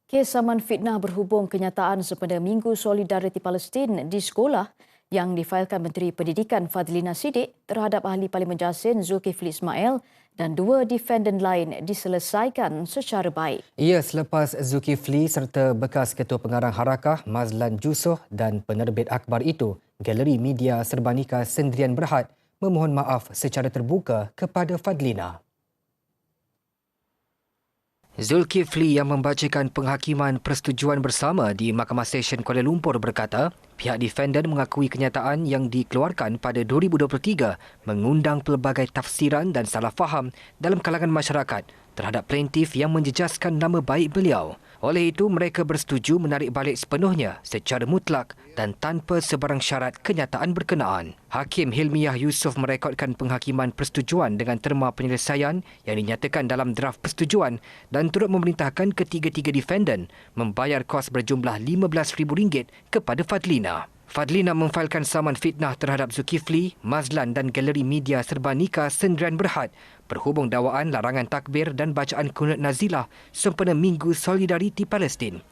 Kes saman fitnah berhubung kenyataan sempena Minggu Solidariti Palestin di sekolah yang difailkan Menteri Pendidikan Fadlina Siddiq terhadap Ahli Parlimen Jasin Zulkifli Ismail dan dua defendant lain diselesaikan secara baik. Ia selepas Zulkifli serta bekas Ketua Pengarang Harakah Mazlan Jusoh dan penerbit akhbar itu, Galeri Media Serbanika Sendirian Berhad memohon maaf secara terbuka kepada Fadlina. Zulkifli yang membacakan penghakiman persetujuan bersama di Mahkamah Session Kuala Lumpur berkata, pihak defendant mengakui kenyataan yang dikeluarkan pada 2023 mengundang pelbagai tafsiran dan salah faham dalam kalangan masyarakat terhadap plaintiff yang menjejaskan nama baik beliau. Oleh itu, mereka bersetuju menarik balik sepenuhnya secara mutlak dan tanpa sebarang syarat kenyataan berkenaan. Hakim Hilmiyah Yusof merekodkan penghakiman persetujuan dengan terma penyelesaian yang dinyatakan dalam draft persetujuan dan turut memerintahkan ketiga-tiga defendant membayar kos berjumlah RM15,000 kepada Fadlina. Fadlina memfailkan saman fitnah terhadap Zulkifli, Mazlan dan Galeri Media Serbanika Sendirian Berhad berhubung dakwaan larangan takbir dan bacaan kunut nazilah sempena Minggu Solidariti Palestin.